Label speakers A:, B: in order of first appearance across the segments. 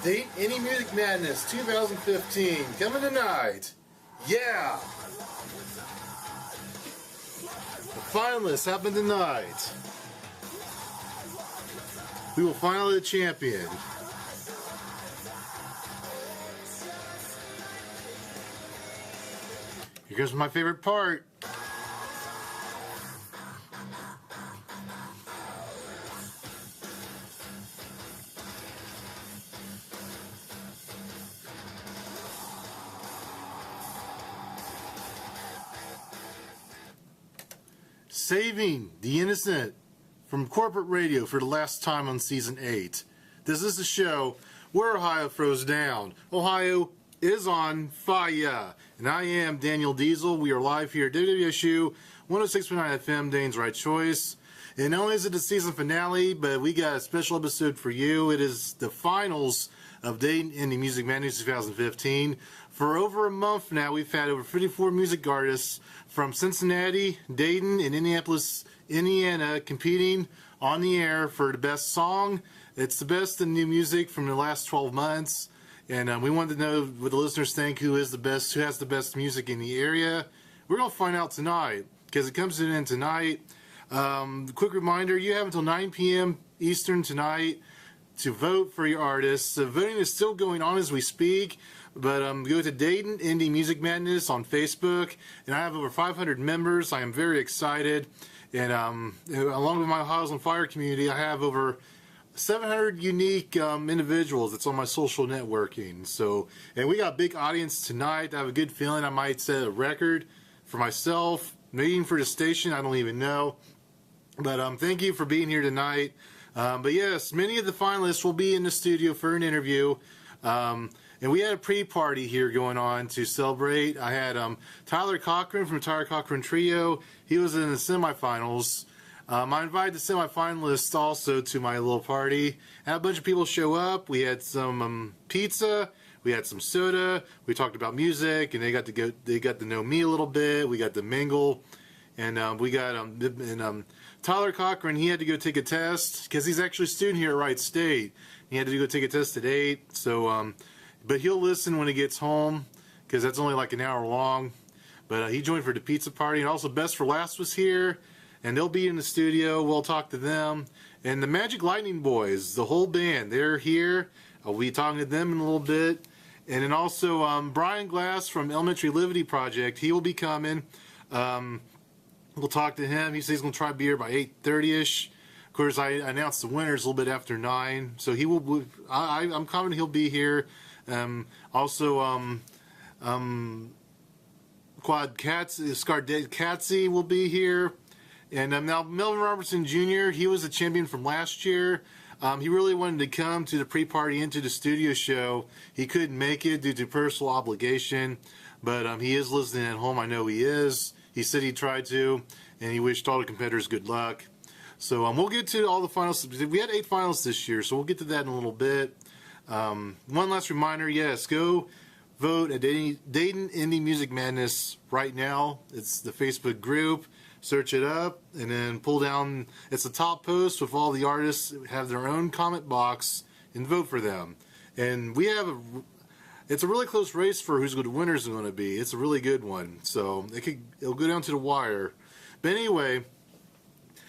A: Dayton Indie Music Madness 2015 coming tonight. Yeah! The finalists happen tonight. We will final the champion. Here goes my favorite part. Saving the innocent from corporate radio for the last time on season 8. This is the show where Ohio throws down. Ohio is on fire. And I am Daniel Diesel. We are live here at WWSU 106.9 FM, Dane's Right Choice. And not only is it the season finale, but we got a special episode for you. It is the finals of Dayton Indie Music Madness 2015. For over a month now, we've had over 54 music artists from Cincinnati, Dayton, and Indianapolis, Indiana competing on the air for the best song. It's the best in new music from the last 12 months. And we wanted to know what the listeners think, who has the best music in the area. We're going to find out tonight, because it comes in tonight. Quick reminder, you have until 9 p.m. Eastern tonight to vote for your artists. Voting is still going on as we speak, but go to Dayton Indie Music Madness on Facebook, and I have over 500 members. I am very excited, and along with my OhioIsOnFire community, I have over 700 unique individuals that's on my social networking. So, and we got a big audience tonight. I have a good feeling I might set a record for myself, maybe even for the station. I don't even know. But thank you for being here tonight. But yes, many of the finalists will be in the studio for an interview. And we had a pre-party here going on to celebrate. I had Tyler Cochran from Tyler Cochran Trio. He was in the semifinals. I invited the semifinalists also to my little party. Had a bunch of people show up. We had some pizza. We had some soda. We talked about music, and they got to know me a little bit. We got to mingle, and we got Tyler Cochran. He had to go take a test because he's actually a student here at Wright State. He had to go take a test at 8. So, but he'll listen when he gets home because that's only like an hour long. But he joined for the pizza party, and also Best for Last was here. And they'll be in the studio. We'll talk to them. And the Magic Lightning Boys, the whole band, they're here. I'll be talking to them in a little bit. And then also Brian Glass from Elementary Liberty Project, he will be coming. We'll talk to him. He says he's going to try to be here by 8:30ish. Of course, I announced the winners a little bit after 9. So he will. I'm confident he'll be here. Also, Quad Katsy will be here. And now Melvin Robertson Jr., he was a champion from last year. He really wanted to come to the pre-party and to the studio show. He couldn't make it due to personal obligation, but he is listening at home. I know he is. He said he tried to, and he wished all the competitors good luck. So we'll get to all the finals. We had 8 finalists this year, so we'll get to that in a little bit. One last reminder, yes, go vote at Dayton Indie Music Madness right now. It's the Facebook group. Search it up and then pull down. It's the top post with all the artists have their own comment box and vote for them. And we have it's a really close race for who's the winners are going to be. It's a really good one. So it'll go down to the wire. But anyway,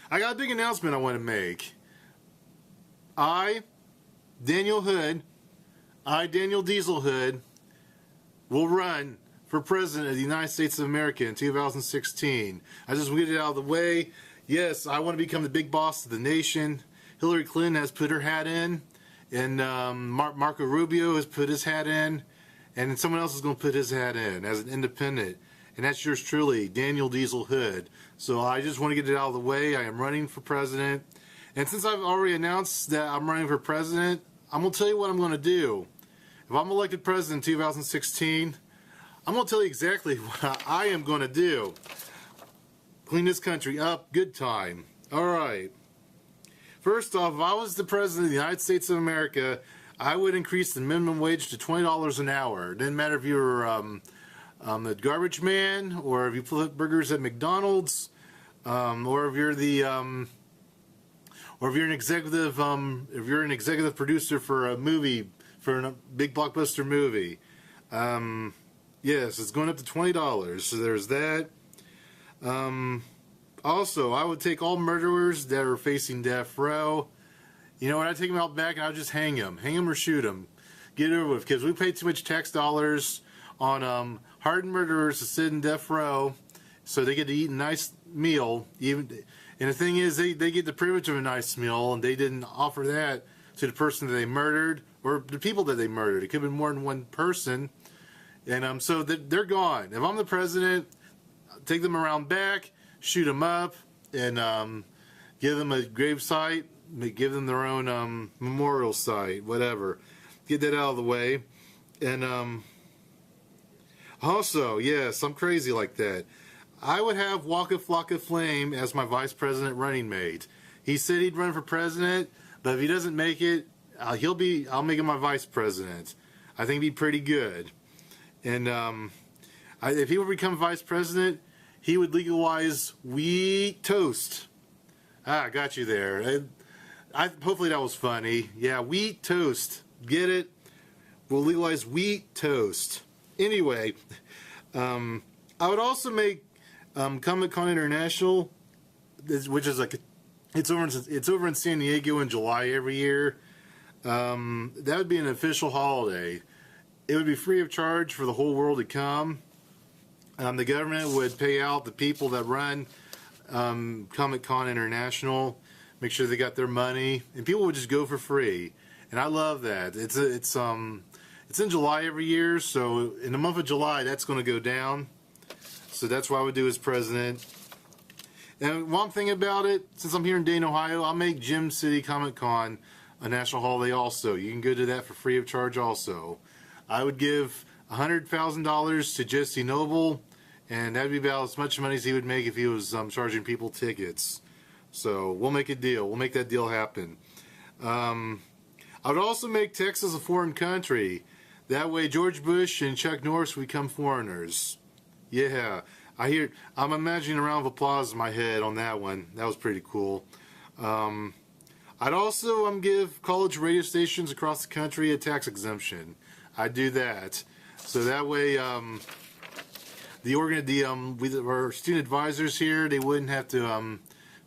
A: I got a big announcement I want to make. Daniel Diesel Hood, will run for President of the United States of America in 2016. I just want to get it out of the way. Yes, I want to become the big boss of the nation. Hillary Clinton has put her hat in, and Marco Rubio has put his hat in, and then someone else is going to put his hat in as an independent. And that's yours truly, Daniel Diesel Hood. So I just want to get it out of the way. I am running for president. And since I've already announced that I'm running for president, I'm going to tell you what I'm going to do. If I'm elected president in 2016, I'm going to tell you exactly what I am going to do. Clean this country up, good time. All right. First off, if I was the president of the United States of America, I would increase the minimum wage to $20 an hour. It doesn't matter if you were the garbage man, or if you flip burgers at McDonald's, or if you're an executive producer for a movie for a big blockbuster movie. Yes, it's going up to $20. So there's that. Also, I would take all murderers that are facing death row. You know what? I'd take them out back and I'd just hang them or shoot them. Get it over with, because we pay too much tax dollars on hardened murderers to sit in death row, so they get to eat a nice meal. And the thing is, they get the privilege of a nice meal, and they didn't offer that to the person that they murdered or the people that they murdered. It could have been more than one person, and so they're gone. If I'm the president, I'll take them around back, shoot them up, and give them a grave site, give them their own memorial site, whatever. Get that out of the way. And also, yes, I'm crazy like that. I would have Waka Flocka Flame as my vice president running mate. He said he'd run for president, but if he doesn't make it, I'll make him my vice president. I think he'd be pretty good. And if he would become vice president, he would legalize wheat toast. I got you there. Hopefully that was funny. Yeah, wheat toast. Get it? We'll legalize wheat toast. Anyway, I would also make Comic-Con International, which is like it's over in San Diego in July every year. That would be an official holiday. It would be free of charge for the whole world to come. The government would pay out the people that run Comic-Con International, make sure they got their money, and people would just go for free. And I love that. It's in July every year, so in the month of July, that's going to go down. So that's what I would do as president. And one thing about it, since I'm here in Dayton, Ohio, I'll make Gym City Comic-Con a national holiday also. You can go to that for free of charge also. I would give $100,000 to Jesse Noble, and that'd be about as much money as he would make if he was charging people tickets. So we'll make a deal. We'll make that deal happen. I would also make Texas a foreign country. That way George Bush and Chuck Norris would become foreigners. Yeah, I'm imagining a round of applause in my head on that one. That was pretty cool. I'd also give college radio stations across the country a tax exemption. I'd do that. So that way our student advisors here, they wouldn't have to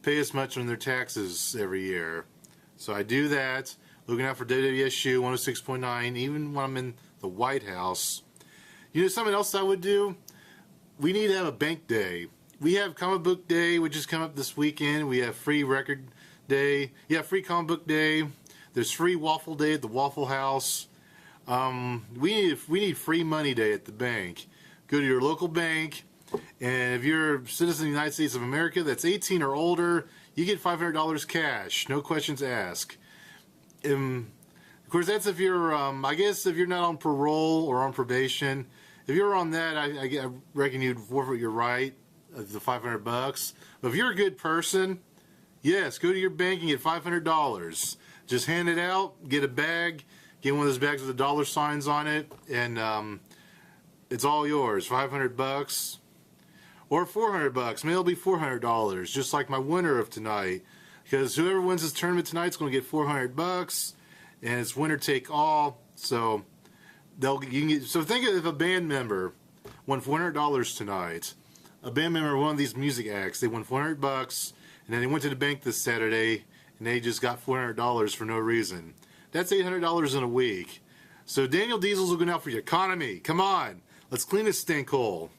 A: pay as much on their taxes every year. So I do that. Looking out for WWSU 106.9, even when I'm in the White House. You know something else I would do? We need to have a bank day. We have comic book day, which is coming up this weekend. We have free record day. Yeah, free comic book day. There's free waffle day at the Waffle House. We need free money day at the bank. Go to your local bank, and if you're a citizen of the United States of America that's 18 or older, you get $500 cash, no questions asked. Of course, that's if you're, I guess if you're not on parole or on probation. If you're on that, I reckon you'd forfeit your right of the $500. But if you're a good person, yes, go to your bank and get $500. Just hand it out, get a bag, get one of those bags with the dollar signs on it, and it's all yours. $500 or $400. Maybe it'll be $400, just like my winner of tonight. Because whoever wins this tournament tonight is going to get $400, and it's winner take all. So so think of if a band member won $400 tonight. A band member of one of these music acts, they won $400, and then they went to the bank this Saturday, and they just got $400 for no reason. That's $800 in a week. So Daniel Diesel's looking out for your economy. Come on, let's clean this stink hole.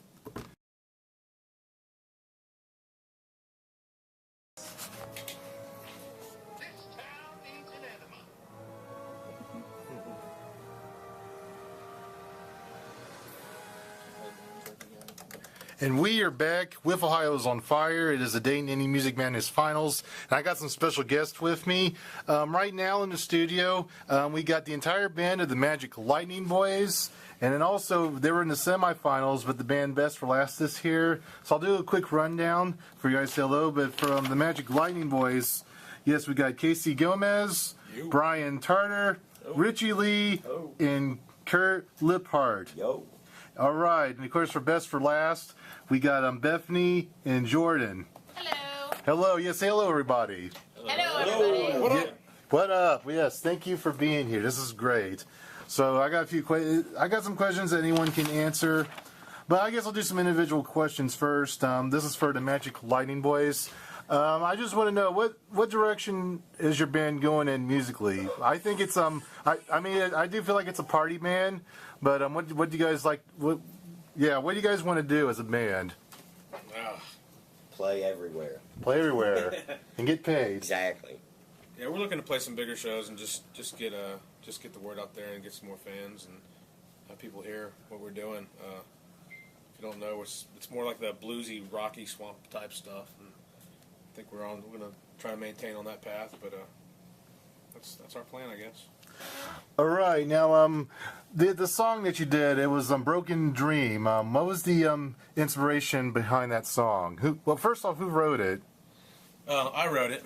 A: And we are back with Ohio's on Fire. It is the Dayton Indie Music Madness Finals. And I got some special guests with me. Right now in the studio, we got the entire band of the Magic Lightning Boys. And then also, they were in the semifinals, but the band Best for Last this year. So I'll do a quick rundown for you guys to say hello. But from the Magic Lightning Boys, yes, we got Casey Gomez, Brian Tarter, Richie Lee, and Kurt Liphart. All right, and of course for Best for Last, we got Bethany and Jordan.
B: Hello.
A: Hello. Yes, say hello, everybody.
B: Hello, everybody.
A: What up? What up? Yes, thank you for being here. This is great. So I got I got some questions that anyone can answer, but I guess I'll do some individual questions first. This is for the Magic Lightning Boys. I just want to know what direction is your band going in musically? I think it's I do feel like it's a party band, but what do you guys like? What do you guys want to do as a band?
B: Play everywhere.
A: Play everywhere and get paid.
B: Exactly.
C: Yeah, we're looking to play some bigger shows and just get the word out there and get some more fans and have people hear what we're doing. If you don't know, it's more like the bluesy, rocky, swamp type stuff. And I think we're going to try to maintain on that path, but that's our plan, I guess.
A: All right, now the song that you did, it was Broken Dream. What was the inspiration behind that song? Well, first off, who wrote it?
C: I wrote it.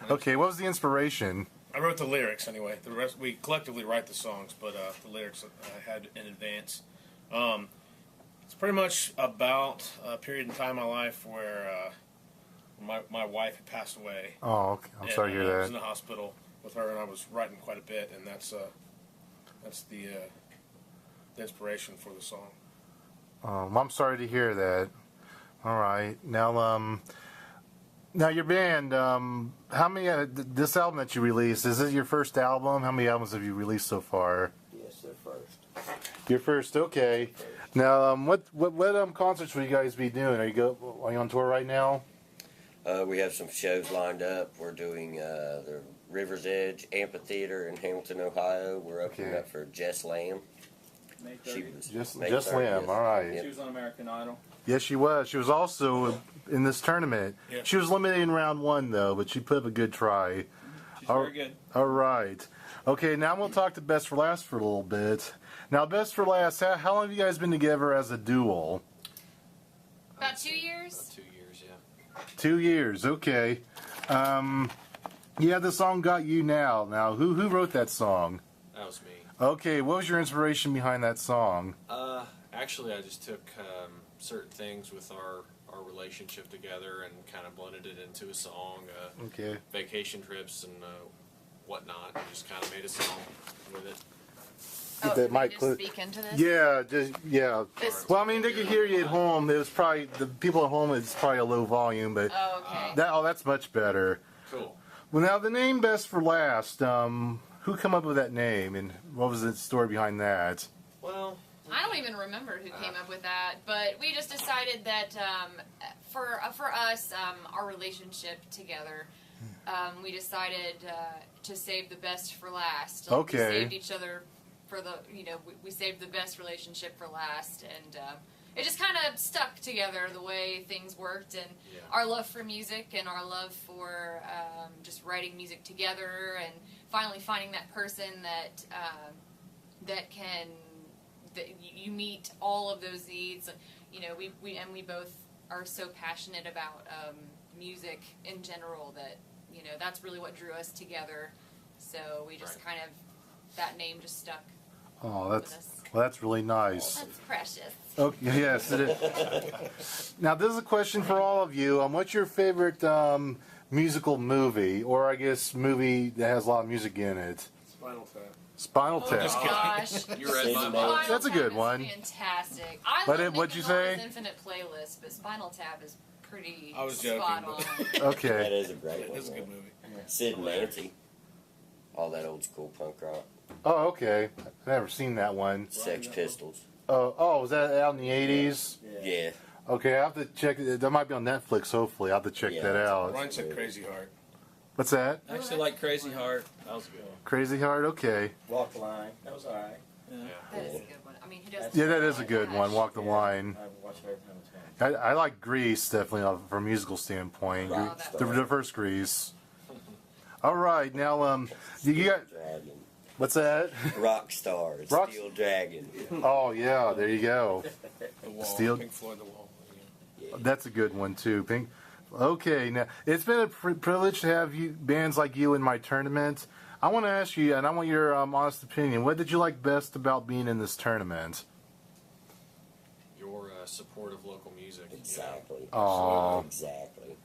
A: Okay, what was the inspiration?
C: I wrote the lyrics anyway. The rest we collectively write the songs, but the lyrics I had in advance. It's pretty much about a period in time in my life where my wife had passed away.
A: Oh, okay. I'm sorry to hear that.
C: I was in the hospital with her, and I was writing quite a bit, and that's the inspiration for the song.
A: I'm sorry to hear that. All right, now your band. How many? This album that you released, is it your first album? How many albums have you released so far?
B: Yes, they're first.
A: Your first, okay. Now, what concerts will you guys be doing? Are you on tour right now?
B: We have some shows lined up. We're doing the River's Edge Amphitheater in Hamilton, Ohio. We're opening up for Jess Lamb.
D: May
B: She
D: 30th.
B: was
A: Jess
B: May
A: Lamb,
B: 30th.
A: all right.
B: Yep.
D: She was on American Idol.
A: Yes, she was. She was also in this tournament.
C: Yeah.
A: She was limited in round 1, though, but she put up a good try.
D: She's very good.
A: All right. Okay, now we'll talk to Best for Last for a little bit. Now, Best for Last, how long have you guys been together as a duo?
E: About 2 years.
F: About 2 years, yeah.
A: 2 years, okay. Yeah, the song Got You Now. Now, who wrote that song?
F: That was me.
A: Okay, what was your inspiration behind that song?
F: Actually, I just took certain things with our relationship together and kind of blended it into a song.
A: Okay.
F: Vacation trips and whatnot. And just kind of made a song with it.
E: Oh,
A: That
E: can
A: might
E: we
A: cl-
E: just speak into this?
A: Yeah.
E: This-
A: Well, I mean, they could hear you at home. It was probably the people at home. It's probably a low volume, but
E: Oh, okay.
A: that's much better.
F: Cool.
A: Well, now the name Best for Last. Who come up with that name, and what was the story behind that?
F: Well,
E: I don't even remember who came up with that, but we just decided that for us, our relationship together, we decided to save the best for last. Like,
A: Okay.
E: We saved each other for we saved the best relationship for last, and it just kind of stuck together the way things worked, and
F: Yeah.
E: our love for music and our love for just writing music together, and finally finding that person that you meet all of those needs. You know, we both are so passionate about music in general that that's really what drew us together. So we just kind of, that name just stuck.
A: Oh,
E: with us.
A: that's really nice.
E: That's precious.
A: Okay, yes, it is. Now, this is a question for all of you. What's your favorite musical movie, or I guess movie that has a lot of music in it?
C: Spinal Tap.
A: Spinal
E: Oh
A: Tap.
E: my gosh.
F: you read my
B: Spinal
F: mind.
A: That's a good
E: Tap
A: one.
E: is fantastic. I
A: But
E: love
A: what'd you
E: Nick and
A: say?
E: Nora's Infinite Playlist, but Spinal Tap is pretty
C: I was joking,
E: spot
C: but-
E: on.
B: That
A: Okay.
B: is a great one.
C: It's a good
B: man.
C: movie.
B: Sid and Nancy. All that old school punk rock.
A: Oh, okay. I've never seen that one.
B: Sex Pistols.
A: Oh, was that out in the 80s?
B: Yeah.
A: Okay, I have to check. That might be on Netflix, hopefully. I'll have to check
B: Yeah,
A: that
B: that's
A: out.
C: Ryan said Crazy Heart.
A: What's that?
D: I actually like Crazy Heart.
F: That was a good one.
A: Crazy Heart? Okay.
G: Walk the Line. That was alright.
F: Yeah.
E: That is a good one. I mean, who doesn't?
A: Yeah, that is a good one. Walk the
G: Yeah.
A: Line.
G: I watch it every time it's on.
A: I like Grease, definitely, from a musical standpoint.
E: Oh, that
A: The first Grease. All right, now, you got,
B: Dragon.
A: what's that?
B: Rock Stars.
A: Rock-
B: Steel Dragon.
A: Oh, yeah, there you go.
C: The Wall.
A: Steel-
C: Pink Floyd, The Wall. Yeah.
A: That's a good one, too. Pink. Okay, now, it's been a privilege to have bands like you in my tournament. I want to ask you, and I want your honest opinion, what did you like best about being in this tournament?
F: Your support of local music. you know.
B: Exactly.
A: Aw.
B: Exactly.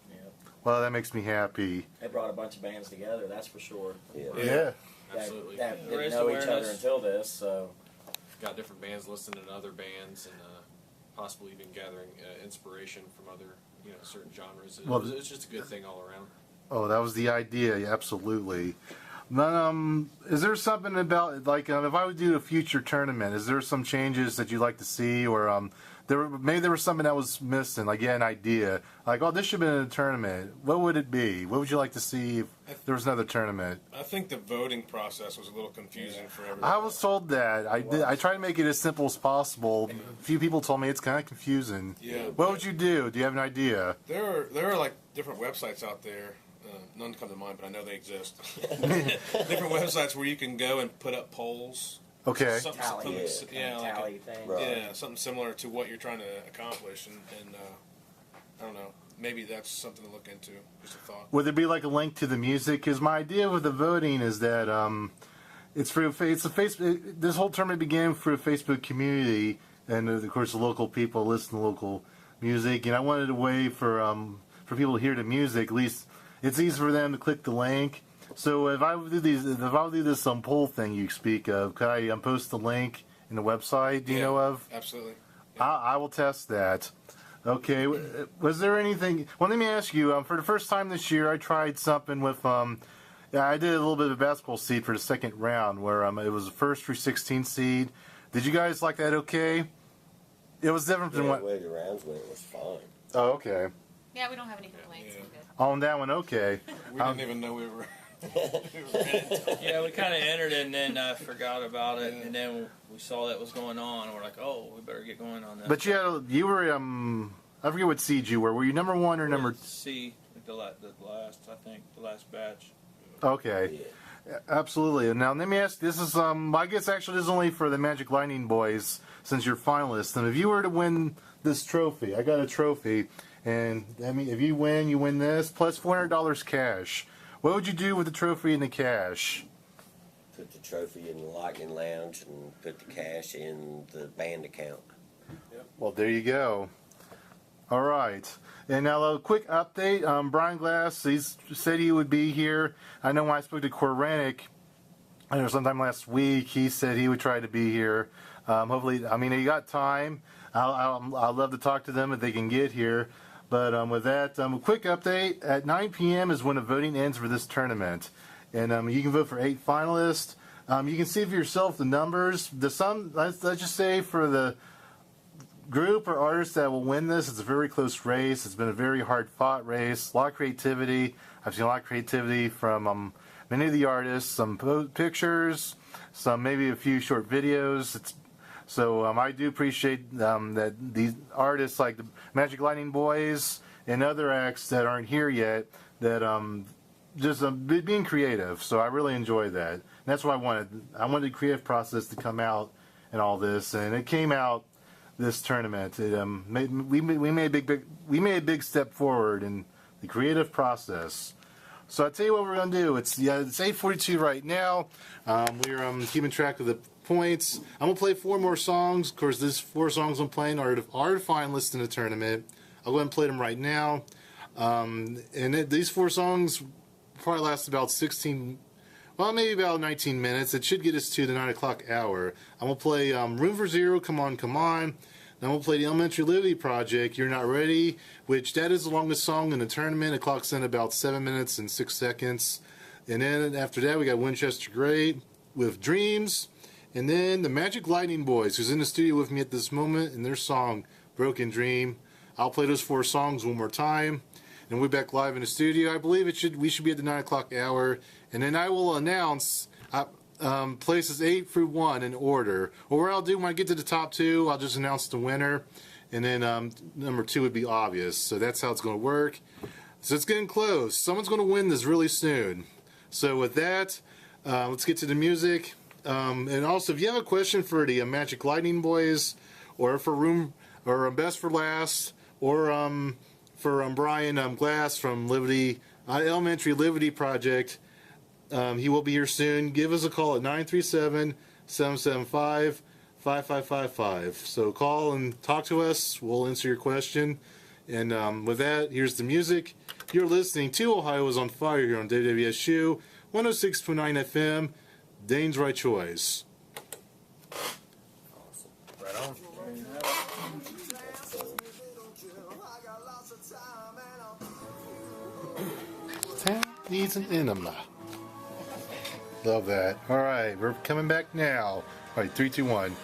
G: Yeah.
A: Well, that makes me happy.
G: They brought a bunch of bands together, that's for sure.
B: Yeah.
A: Yeah.
F: Absolutely.
G: that didn't
D: Raised
G: know each other
D: awareness.
G: until this, so
F: Got different bands listening to other bands and possibly even gathering inspiration from other, certain genres. It's just a good thing all around.
A: Oh, that was the idea. Yeah, absolutely. Then, is there something about like if I would do a future tournament? Is there some changes that you'd like to see, or maybe there was something that was missing? Like, yeah, an idea. Like, oh, this should have been in a tournament. What would it be? What would you like to see if there was another tournament?
C: I think the voting process was a little confusing for everybody.
A: I was told that. I tried to make it as simple as possible. A few people told me it's kind of confusing.
C: Yeah.
A: What would you do? Do you have an idea?
C: There are like different websites out there. None come to mind, but I know they exist. Different websites where you can go and put up polls.
A: Okay.
C: Something,
G: tally,
C: like
G: tally thing.
B: Right.
C: yeah, something similar to what you're trying to accomplish, and I don't know. Maybe that's something to look into. Just a thought.
A: Would there be like a link to the music? Because my idea with the voting is that it's a Facebook. This whole tournament began through a Facebook community, and of course the local people listen to local music. And I wanted a way for people to hear the music. At least it's easy for them to click the link. So if I would do this poll thing you speak of, could I post the link in the website? Do you know of?
C: Absolutely.
A: I will test that. Okay. Was there anything? Well, let me ask you. For the first time this year, I tried something with. I did a little bit of basketball seed for the second round, where it was the first through 16 seed. Did you guys like that? Okay. It was different
B: Yeah,
A: than
B: the
A: what.
B: way the rounds went was fine.
A: Oh, okay.
E: Yeah, we don't have any complaints.
C: Yeah.
E: We're good.
A: On that one, okay.
C: We didn't even know we were.
D: Yeah, we kind of entered it and then forgot about it, and then we saw that was going on, and we're like, oh, we better get going on that.
A: But you were I forget what seed you were. Were you number one or number?
D: C, the last, I think, the last batch.
A: Okay.
B: Yeah.
A: Absolutely. Now let me ask. This is I guess actually this is only for the Magic Lightning boys since you're finalists. And if you were to win this trophy, I got a trophy, and I mean if you win this plus $400 cash. What would you do with the trophy and the cash?
B: Put the trophy in the Lightning Lounge and put the cash in the band account.
A: Well, there you go. All right. And now a quick update. Brian Glass, he said he would be here. I know when I spoke to Koranic, I know sometime last week, he said he would try to be here. Hopefully, I mean, he got time. I'll love to talk to them if they can get here. But with that, a quick update. At 9 p.m. is when the voting ends for this tournament. And you can vote for 8 finalists. You can see for yourself the numbers. Let's just say for the group or artists that will win this, it's a very close race. It's been a very hard-fought race. A lot of creativity. I've seen a lot of creativity from many of the artists. Some pictures, some maybe a few short videos. So I do appreciate that these artists like the Magic Lightning Boys and other acts that aren't here yet, that just being creative. So I really enjoy that. And that's what I wanted. I wanted the creative process to come out and all this, and it came out this tournament. We made a big step forward in the creative process. So I tell you what we're gonna do. It's 8:42 right now. We're keeping track of the points. I'm gonna play 4 more songs. Of course, these 4 songs I'm playing are finalists in the tournament. I'll go ahead and play them right now. These 4 songs probably last about 16, well, maybe about 19 minutes. It should get us to the 9 o'clock hour. I'm gonna play Room for Zero, Come On, Come On. Then we'll play the Elementary Liberty Project, You're Not Ready, which that is the longest song in the tournament. It clocks in about 7 minutes and 6 seconds. And then after that, we got Winchester Great with Dreams. And then the Magic Lightning Boys, who's in the studio with me at this moment, and their song, Broken Dream. I'll play those 4 songs one more time. And we'll be back live in the studio. I believe we should be at the 9 o'clock hour. And then I will announce places 8 through 1 in order. Or what I'll do when I get to the top 2, I'll just announce the winner. And then number 2 would be obvious. So that's how it's going to work. So it's getting close. Someone's going to win this really soon. So with that, let's get to the music. And also, if you have a question for the Magic Lightning Boys, or for Best for Last, or for Brian Glass from Elementary Liberty Project, he will be here soon. Give us a call at 937-775-5555. So call and talk to us. We'll answer your question. And with that, here's the music. You're listening to Ohio is on Fire here on WWSU 106.9 FM. Dane's right choice.
C: Right on.
A: Town needs an enema. Love that. All right, we're coming back now. All right, 3, 2, 1.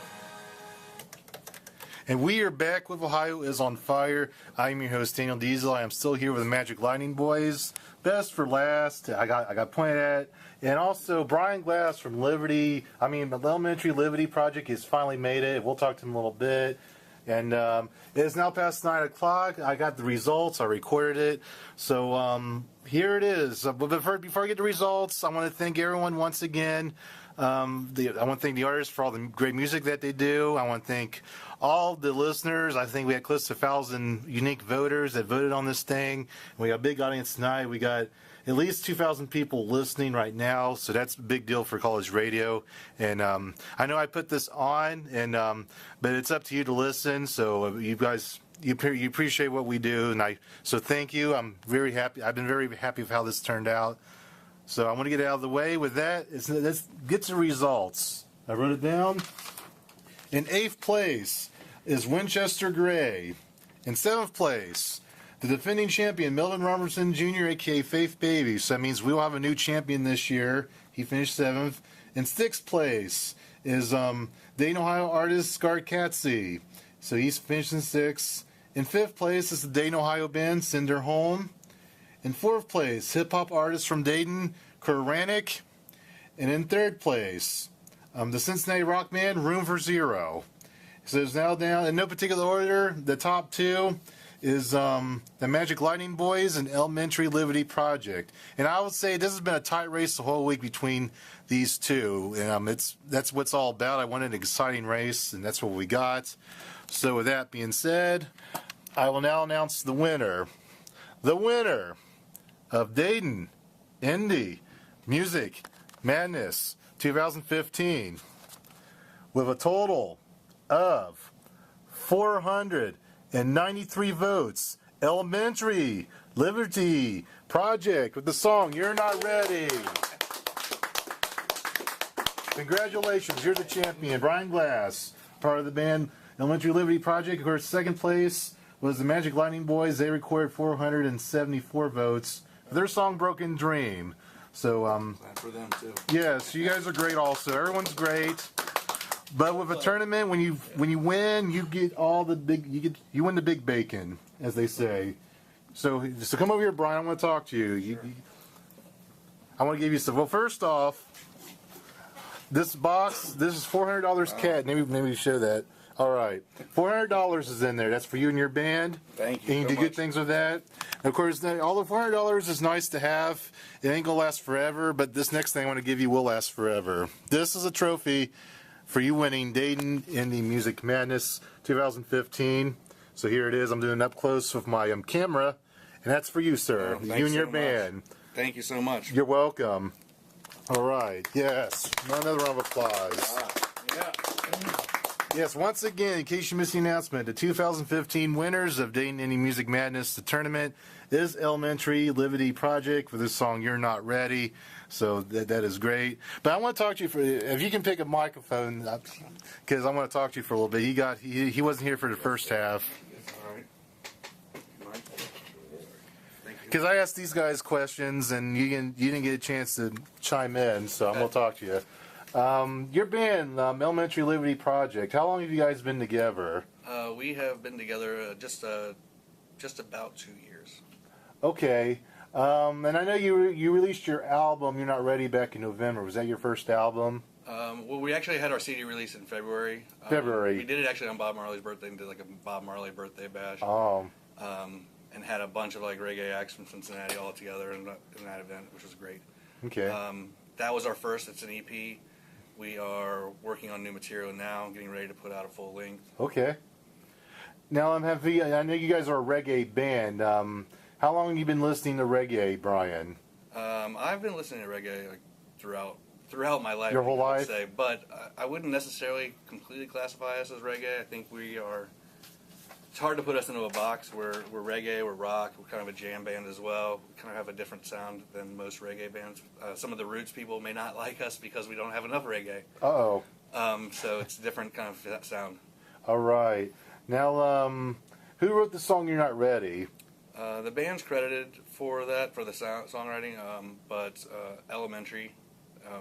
A: And we are back with Ohio is on Fire. I'm your host, Daniel Diesel. I am still here with the Magic Lightning Boys. Best for last. I got pointed at. And also Brian Glass from the Elementary Liberty Project has finally made it. We'll talk to him a little bit. And it is now past 9 o'clock. I got the results. I recorded it. So here it is. But before I get the results, I want to thank everyone once again. I want to thank the artists for all the great music that they do. I want to thank all the listeners. I think we had close to 1,000 unique voters that voted on this thing. We got a big audience tonight. We got at least 2,000 people listening right now, so that's a big deal for college radio. And I know I put this on, but it's up to you to listen. So you guys, you appreciate what we do, and so thank you. I'm very happy. I've been very happy with how this turned out. So I want to get it out of the way with that. Let's get to results. I wrote it down. In 8th place is Winchester Gray. In 7th place, the defending champion, Melvin Robertson Jr., a.k.a. Faith Baby. So that means we will have a new champion this year. He finished 7th. In 6th place is Dayton, Ohio artist Scar Katsy. So he's finished in 6th. In 5th place is the Dayton, Ohio band, Cinder Home. In 4th place, hip-hop artist from Dayton, Kuranic. And in 3rd place, the Cincinnati rock band, Room for Zero. So it's now down, in no particular order, the top 2 is the Magic Lightning Boys and Elementary Liberty Project. And I would say this has been a tight race the whole week between these two. And that's what it's all about. I wanted an exciting race, and that's what we got. So with that being said, I will now announce the winner. The winner of Dayton Indie Music Madness 2015 with a total of 493 votes. Elementary Liberty Project with the song You're Not Ready. Congratulations, you're the champion. Brian Glass, part of the band Elementary Liberty Project. Of course, 2nd place was the Magic Lightning Boys. They recorded 474 votes for their song Broken Dream. So,
H: glad for them too.
A: yes, you guys are great also. Everyone's great. But with a tournament, when you win, you get all the you win the big bacon, as they say. So come over here, Brian. I want to talk to you. I want to give you some. Well, first off, this box. This is $400 cat. Maybe show that. All right, $400 is in there. That's for you and your band.
H: Thank you.
A: And you do good things with that. And of course, all the $400 is nice to have. It ain't gonna last forever, but this next thing I want to give you will last forever. This is a trophy for you winning Dayton Indie Music Madness 2015. So here it is. I'm doing it up close with my camera, and that's for you, sir.
H: Oh,
A: you and your band.
H: Thank you so much.
A: You're welcome. All right. Yes. Another round of applause.
H: Yeah.
A: Yes, once again, in case you missed the announcement, the 2015 winners of Dayton Indie Music Madness, the tournament, is Elementary Liberty Project with this song You're Not Ready. So that is great. But I want to talk to you if you can pick a microphone, because I want to talk to you for a little bit. He wasn't here for the first half.
H: All right. Thank you.
A: Because I asked these guys questions, and you didn't get a chance to chime in, so I'm going to talk to you. Your band, Elementary Liberty Project, how long have you guys been together?
I: We have been together just about 2 years.
A: Okay. And I know you released your album, You're Not Ready, back in November. Was that your first album?
I: Well, we actually had our CD release in February.
A: February.
I: We did it actually on Bob Marley's birthday and did like a Bob Marley birthday bash.
A: Oh.
I: And had a bunch of like reggae acts from Cincinnati all together in that event, which was great.
A: Okay.
I: That was our first. It's an EP. We are working on new material now, getting ready to put out a full length.
A: Okay. Now, I know you guys are a reggae band. How long have you been listening to reggae, Brian?
I: I've been listening to reggae like throughout my life.
A: Your whole
I: I would
A: life?
I: say, but I wouldn't necessarily completely classify us as reggae. I think we are it's hard to put us into a box. We're reggae, we're rock, we're kind of a jam band as well. We kind of have a different sound than most reggae bands. Some of the roots people may not like us because we don't have enough reggae.
A: Uh-oh.
I: So it's a different kind of sound.
A: All right. Now, who wrote the song "You're Not Ready"?
I: The band's credited for that, for the songwriting, but Elementary,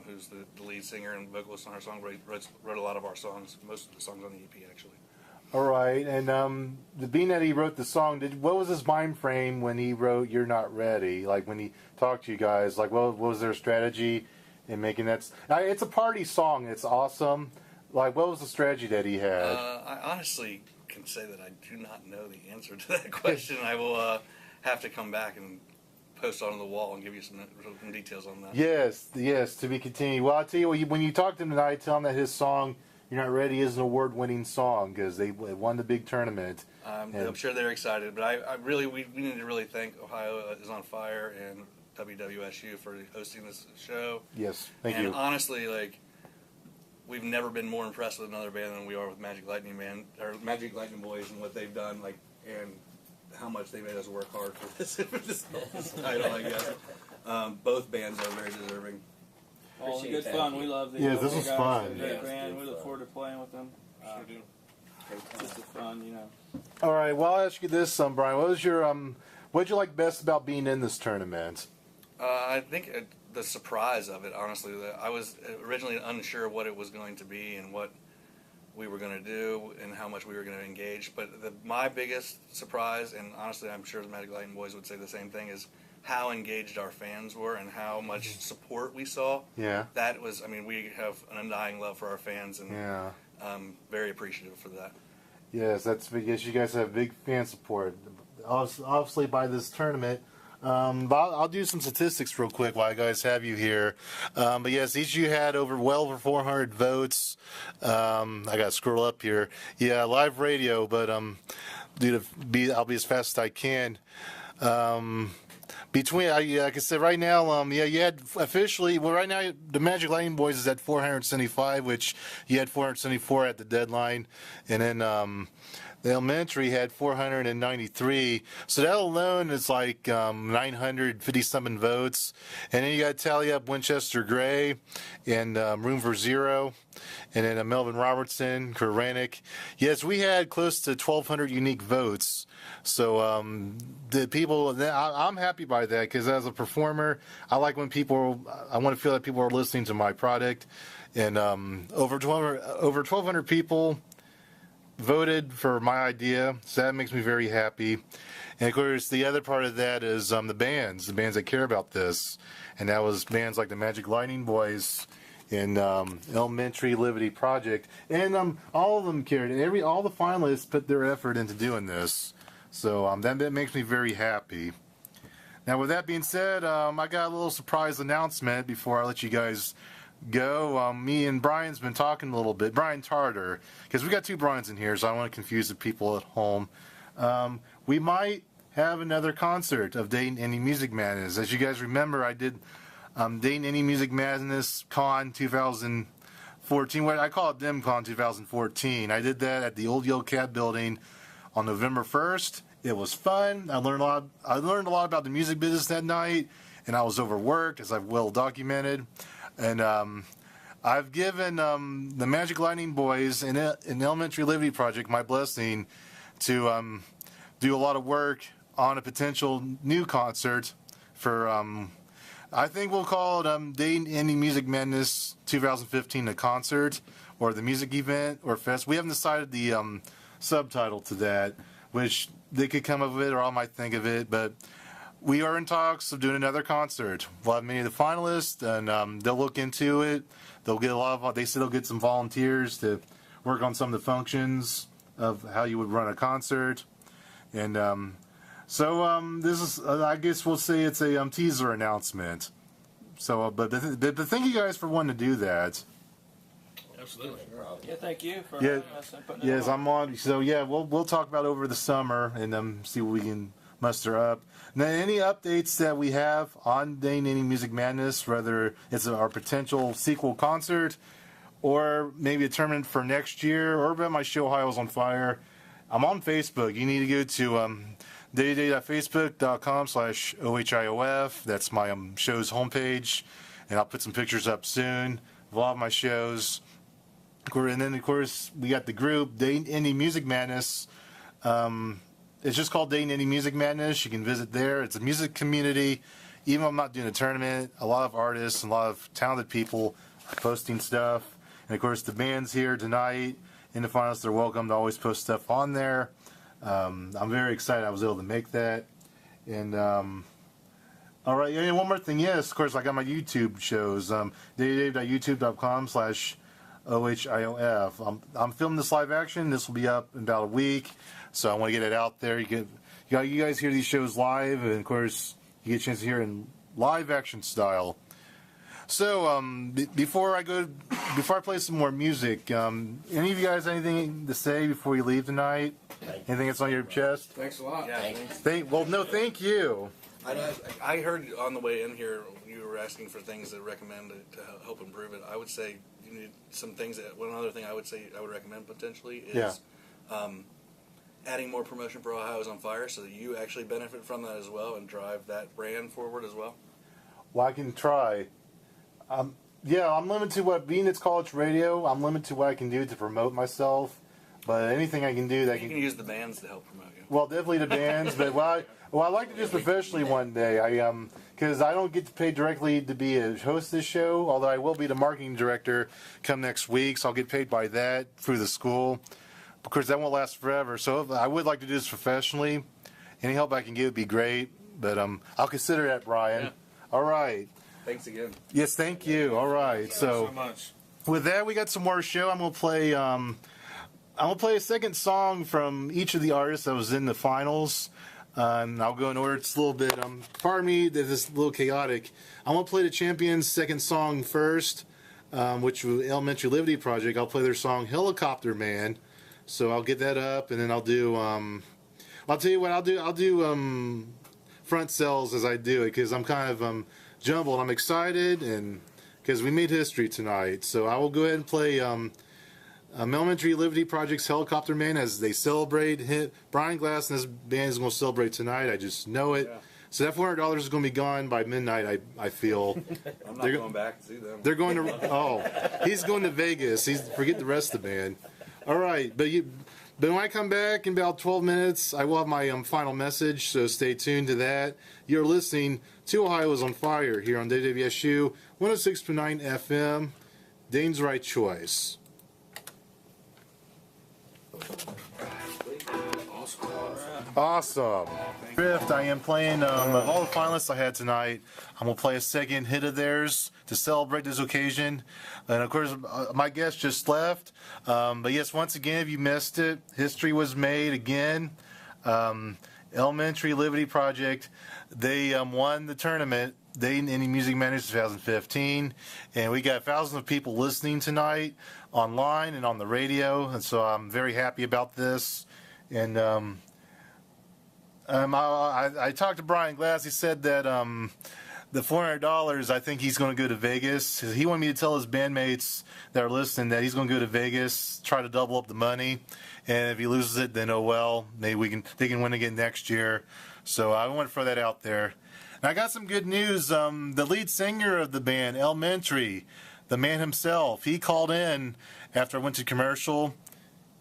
I: who's the lead singer and vocalist on our song, wrote a lot of our songs, most of the songs on the EP, actually.
A: All right, and being that he wrote the song, what was his mind frame when he wrote "You're Not Ready"? Like when he talked to you guys, like what was their strategy in making that? It's a party song. It's awesome. Like what was the strategy that he had?
I: I honestly can say that I do not know the answer to that question. I will have to come back and post on the wall and give you some details on that.
A: Yes, to be continued. Well, I'll tell you what, when you talk to him tonight, tell him that his song "You're Not Ready" is an award-winning song because they won the big tournament.
I: I'm sure they're excited, but I really we need to really thank Ohio is on Fire and WWSU for hosting this show.
A: Yes, thank you.
I: And honestly, like, we've never been more impressed with another band than we are with Magic Lightning Boys and what they've done, like, and how much they made us work hard for this title, I guess. Both bands are very deserving.
D: All
G: Appreciate
D: good
G: that.
D: fun. We love these.
A: Yeah, this was
D: guys.
A: fun.
D: They're a
G: Yeah,
D: great band.
G: it's
D: We
G: good
D: look
G: fun.
D: forward to playing with them.
C: Sure do.
D: Just a fun, you know.
A: All right. Well, I'll ask you this, Brian. What was your what'd you like best about being in this tournament?
I: I think the surprise of it, honestly, that I was originally unsure what it was going to be and what we were going to do and how much we were going to engage. But my biggest surprise, and honestly I'm sure the Magic Lightning Boys would say the same thing, is how engaged our fans were and how much support we saw.
A: Yeah.
I: That was, I mean, we have an undying love for our fans, and
A: Yeah.
I: very appreciative for that.
A: Yes, that's because you guys have big fan support. Obviously, by this tournament. But I'll do some statistics real quick while you guys have you here. But yes, each of you had well over 400 votes. I got to scroll up here. Yeah, live radio, but I'll be as fast as I can. Like I said, right now, you had officially, right now, the Magic Lightning Boys is at 475, which you had 474 at the deadline. And then the Elementary had 493. So that alone is like 957 votes. And then you got to tally up Winchester Gray and Room for Zero. And then Melvin Robertson, Koranic. Yes, we had close to 1,200 unique votes. So the people, I'm happy by that because as a performer, I like when I want to feel that people are listening to my product. And over 1,200 people voted for my idea, so that makes me very happy. And of course, the other part of that is the bands that care about this. And that was bands like the Magic Lightning Boys and Elementary Liberty Project. And all of them cared. All the finalists put their effort into doing this. So that makes me very happy. Now, with that being said, I got a little surprise announcement before I let you guys go. Me and Brian's been talking a little bit. Brian Tarter, because we got two Brians in here, so I don't want to confuse the people at home. We might have another concert of Dayton Indie Music Madness. As you guys remember, I did Dayton Indie Music Madness Con 2014. I call it DemCon 2014. I did that at the Old Yellow Cab building on November 1st. It was fun. I learned a lot about the music business that night, and I was overworked, as I've well documented. And I've given the Magic Lightning Boys and Elementary Liberty Project my blessing to do a lot of work on a potential new concert for, I think we'll call it Dayton Indie Music Madness 2015, the concert, or the music event, or fest. We haven't decided the subtitle to that, which they could come up with it, or I might think of it, but we are in talks of doing another concert. We'll have many of the finalists, and they'll look into it. They'll get they said they'll get some volunteers to work on some of the functions of how you would run a concert. And this is, I guess we'll say it's a teaser announcement. So, but thank you guys for wanting to do that.
C: Absolutely.
D: Yeah, thank you for
A: Yeah,
D: us and putting it
A: yes,
D: on.
A: I'm on. So yeah, we'll talk about it over the summer and see what we can muster up. Now, any updates that we have on Dayton Indie Music Madness, whether it's our potential sequel concert or maybe a tournament for next year, or about my show Ohio's on Fire, I'm on Facebook. You need to go to dayday.facebook.com/OHIOF. That's my show's homepage, and I'll put some pictures up soon of a lot of my shows. And then, of course, we got the group, Dayton Indie Music Madness. It's just called Dayton Indie Music Madness. You can visit there. It's a music community. Even though I'm not doing a tournament, a lot of artists and a lot of talented people are posting stuff. And, of course, the band's here tonight in the finals. They're welcome to always post stuff on there. I'm very excited I was able to make that. And, all right, and one more thing. Yes, of course, I got my YouTube shows. dayday.youtube.com/OHIOF. I'm filming this live action. This will be up in about a week. So I want to get it out there. You guys hear these shows live, and, of course, you get a chance to hear it in live action style. So, before I play some more music, any of you guys anything to say before you leave tonight? Anything that's on your chest?
C: Thanks a lot.
B: Yeah.
A: Thank you.
I: I heard on the way in here you were asking for things to recommend to help improve it. I would say you need some things. One other thing I would say I would recommend potentially is adding more promotion for Ohio's on Fire so that you actually benefit from that as well and drive that brand forward as well.
A: Well, I can try. Yeah, I'm limited to being it's college radio, I'm limited to what I can do to promote myself. But anything I can do that
I: you can use the bands to help promote you.
A: Well, definitely the bands, but I'd like to do this professionally one day. Because I don't get paid directly to be a host of this show, although I will be the marketing director come next week, so I'll get paid by that through the school. Of course, that won't last forever, so I would like to do this professionally. Any help I can give would be great, but I'll consider that, Brian.
I: Yeah.
A: All right.
I: Thanks again.
A: Yes, thank you. All right.
C: Thanks so much.
A: With that, we got some more show. I'm gonna play a second song from each of the artists that was in the finals. And I'll go in order. It's a little bit. Pardon me that this is a little chaotic. I'm gonna play the Champions' second song first, which was Elementary Liberty Project. I'll play their song "Helicopter Man." So I'll get that up, and then I'll do. I'll tell you what I'll do. I'll do front cells as I do it because I'm kind of jumbled. I'm excited and because we made history tonight. So I will go ahead and play Elementary Liberty Project's Helicopter Man as they celebrate. Brian Glass and his band is going to celebrate tonight. I just know it. Yeah. So that $400 is going to be gone by midnight, I feel.
I: I'm not going back to see them.
A: They're going to, he's going to Vegas. Forget the rest of the band. All right, but when I come back in about 12 minutes, I will have my final message, so stay tuned to that. You're listening to Ohio is on Fire here on WWSU 106.9 FM, Dane's Right Choice. Awesome. Fifth, I am playing of all the finalists I had tonight. I'm going to play a second hit of theirs to celebrate this occasion. And of course, my guest just left. But yes, once again, if you missed it, history was made again. Elementary Liberty Project, they won the tournament, Dayton Indie Music Madness 2015. And we got thousands of people listening tonight online and on the radio. And so I'm very happy about this. And I talked to Brian Glass. He said that the $400, I think he's going to go to Vegas. He wanted me to tell his bandmates that are listening that he's going to go to Vegas, try to double up the money. And if he loses it, then oh well, maybe they can win again next year. So I want to throw that out there. And I got some good news. The lead singer of the band, Elementary, the man himself, he called in after I went to commercial.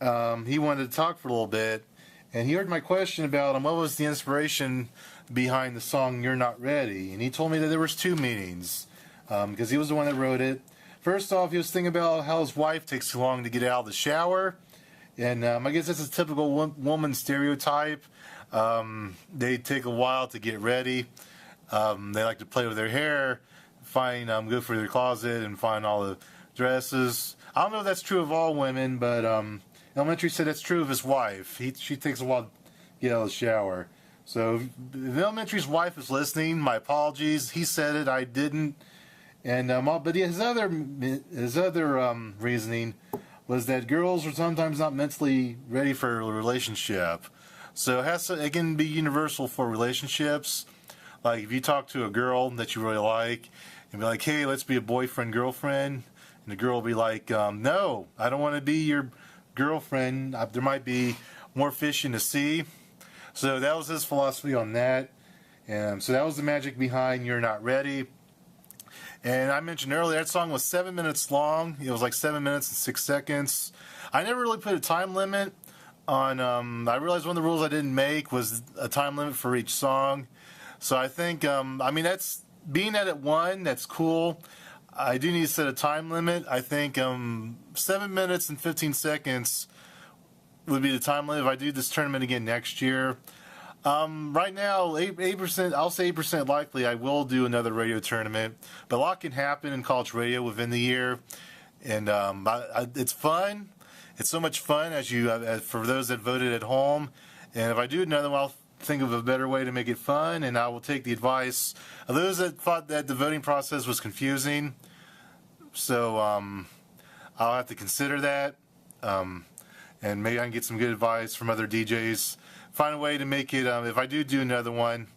A: He wanted to talk for a little bit. And he heard my question about what was the inspiration behind the song "You're Not Ready," and he told me that there was two meanings, because he was the one that wrote it. First off, he was thinking about how his wife takes too long to get out of the shower, and I guess that's a typical woman stereotype. They take a while to get ready. They like to play with their hair, go through their closet and find all the dresses. I don't know if that's true of all women, but Elementary said that's true of his wife. She takes a while to get out of the shower. So if Elementary's wife is listening, my apologies. He said it, I didn't. And but his other reasoning was that girls are sometimes not mentally ready for a relationship. So it can be universal for relationships. Like if you talk to a girl that you really like and be like, "Hey, let's be a boyfriend girlfriend," and the girl will be like, "No, I don't want to be your girlfriend." There might be more fish in the sea. So that was his philosophy on that. And so that was the magic behind You're Not Ready. And I mentioned earlier, that song was 7 minutes long. It was like 7 minutes and 6 seconds. I never really put a time limit on, I realized one of the rules I didn't make was a time limit for each song. So I think, that's, being at it one, that's cool. I do need to set a time limit. I think 7 minutes and 15 seconds would be the time limit if I do this tournament again next year. Right now, 8%, I'll say 8% likely I will do another radio tournament, but a lot can happen in college radio within the year, and it's fun. It's so much fun for those that voted at home, and if I do another one, I'll think of a better way to make it fun, and I will take the advice of those that thought that the voting process was confusing. So I'll have to consider that, and maybe I can get some good advice from other DJs. Find a way to make it, if I do another one,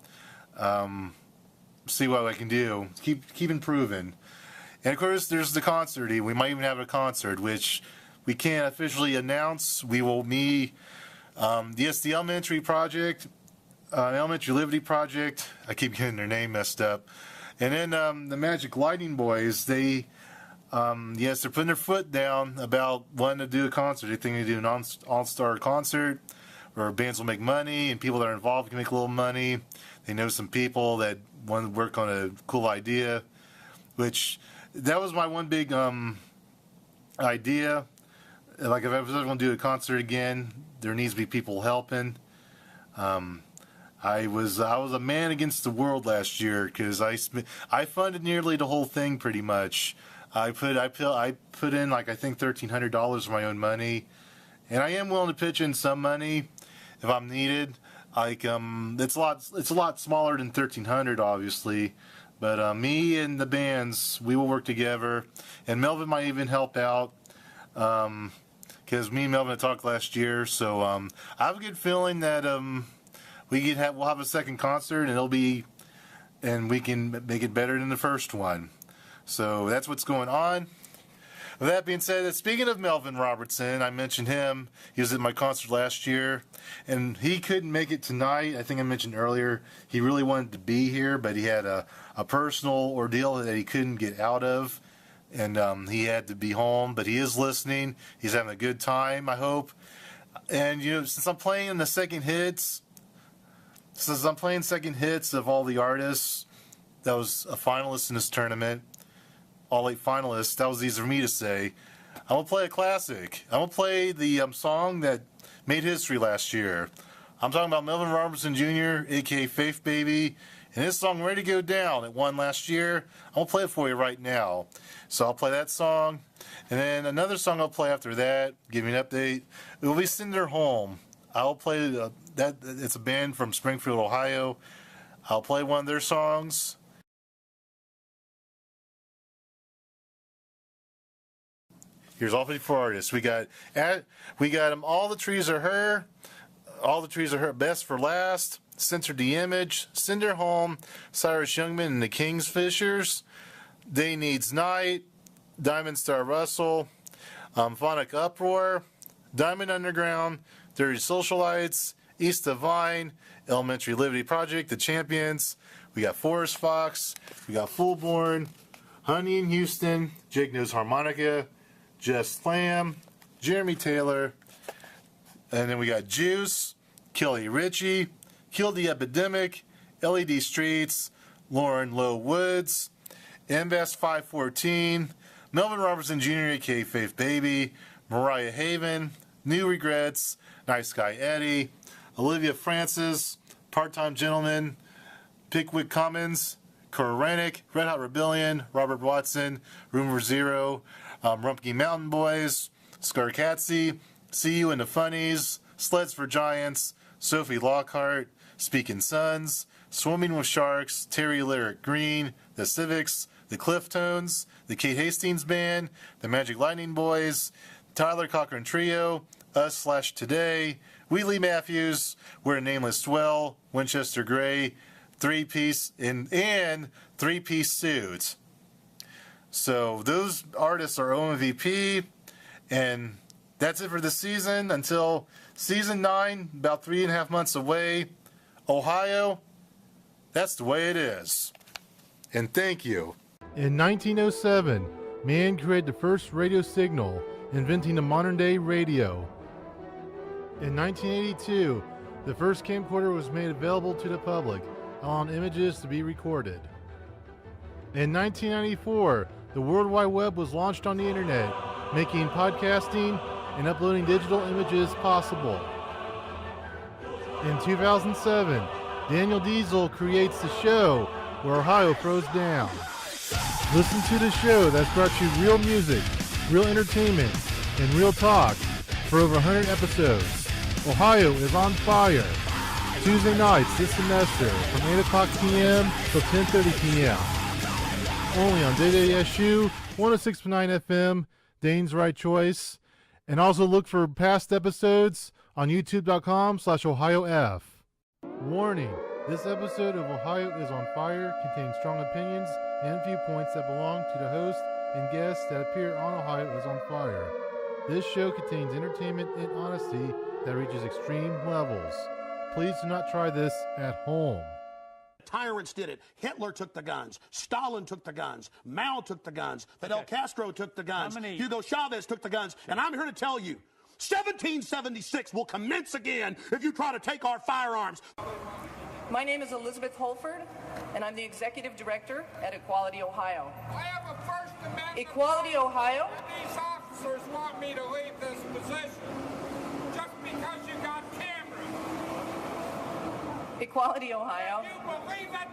A: see what I can do. Keep improving. And of course, there's the concert. We might even have a concert, which we can't officially announce. We will the elementary project, Elementary Liberty Project. I keep getting their name messed up. And then the Magic Lightning Boys, they're putting their foot down about wanting to do a concert. They think they do an all-star concert where bands will make money and people that are involved can make a little money. They know some people that want to work on a cool idea, which that was my one big idea. Like if I was ever going to do a concert again, there needs to be people helping. I was a man against the world last year because I funded nearly the whole thing pretty much. I put in like I think $1,300 of my own money, and I am willing to pitch in some money if I'm needed. Like it's a lot smaller than $1,300 obviously, but me and the bands, we will work together, and Melvin might even help out because me and Melvin talked last year. So I have a good feeling that we'll have a second concert and we can make it better than the first one. So that's what's going on. With that being said, speaking of Melvin Robertson, I mentioned him. He was at my concert last year, and he couldn't make it tonight. I think I mentioned earlier he really wanted to be here, but he had a personal ordeal that he couldn't get out of, and he had to be home. But he is listening. He's having a good time, I hope. And, since I'm playing second hits of all the artists that was a finalist in this tournament, all 8 finalists, that was easy for me to say. I'm going to play a classic. I'm going to play the song that made history last year. I'm talking about Melvin Robertson Jr., a.k.a. Faith Baby, and his song, Ready to Go Down. It won last year. I'm going to play it for you right now. So I'll play that song, and then another song I'll play after that, give you an update. It will be Send Her Home. I'll play that. It's a band from Springfield, Ohio. I'll play one of their songs. Here's all 54 artists. We got them. All the Trees Are Her. All the Trees Are Her. Best for Last. Censor the Image. Send Her Home. Cyrus Youngman and the Kingsfishers. Day Needs Night. Diamond Star Russell. Phonic Uproar. Diamond Underground. Dirty Socialites. East of Vine. Elementary Liberty Project. The Champions. We got Forest Fox. We got Fullborn. Honey in Houston. Jake Knows Harmonica. Just Lamb, Jeremy Taylor, and then we got Juice, Kelly Ritchie, Kill the Epidemic, LED Streets, Lauren Lowe Woods, Invest 514, Melvin Robertson Jr., a.k.a. Faith Baby, Mariah Haven, New Regrets, Nice Guy Eddie, Olivia Francis, Part-Time Gentleman, Pickwick Commons, Cora Rennick, Red Hot Rebellion, Robert Watson, Rumor Zero, Rumpke Mountain Boys, Scarcatzy, See You in the Funnies, Sleds for Giants, Sophie Lockhart, Speaking Sons, Swimming with Sharks, Terry Lyric Green, The Civics, The Cliftones, The Kate Hastings Band, The Magic Lightning Boys, Tyler Cochran Trio, Us/Today, Wheatley Matthews, We're a Nameless Swell, Winchester Gray, Three-Piece, and Three-Piece Suits. So those artists are OMVP, and That's it for the season. Until season 9, about 3.5 months away. Ohio, that's the way it is. And thank you. In 1907, man created the first radio signal, inventing the modern-day radio. In 1982, the first camcorder was made available to the public, allowing images to be recorded. In 1994, the World Wide Web was launched on the internet, making podcasting and uploading digital images possible. In 2007, Daniel Diesel creates the show Where Ohio Throws Down. Listen to the show that's brought you real music, real entertainment, and real talk for over 100 episodes. Ohio is on fire. Tuesday nights this semester from 8 o'clock p.m. till 10:30 p.m. Only on WSU 106.9 FM, Dane's Right Choice. And also look for past episodes on youtube.com/OhioF. Warning, this episode of Ohio is on Fire contains strong opinions and viewpoints that belong to the host and guests that appear on Ohio is on Fire. This show contains entertainment and honesty that reaches extreme levels. Please do not try this at home.
J: Tyrants did it. Hitler took the guns. Stalin took the guns. Mao took the guns. Fidel Castro took the guns. Hugo Chavez took the guns. And I'm here to tell you, 1776 will commence again if you try to take our firearms.
K: My name is Elizabeth Holford, and I'm the Executive Director at Equality Ohio.
L: I have a First Amendment.
K: Equality Ohio.
L: These officers want me to leave this position just because you got cameras.
K: Equality Ohio.
L: Can you believe it?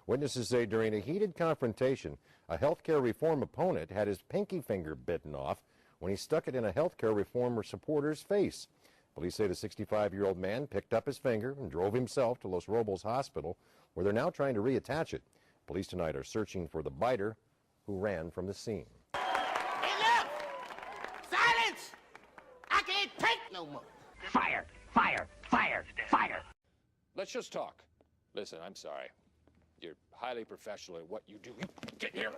M: Witnesses say during a heated confrontation, a healthcare reform opponent had his pinky finger bitten off when he stuck it in a healthcare reform supporter's face. Police say the 65-year-old man picked up his finger and drove himself to Los Robles Hospital, where they're now trying to reattach it. Police tonight are searching for the biter who ran from the scene.
N: Enough! Silence! I can't take no more.
O: Fire! Fire! Fire! Fire!
P: Let's just talk. Listen, I'm sorry. You're highly professional at what you do. Get here.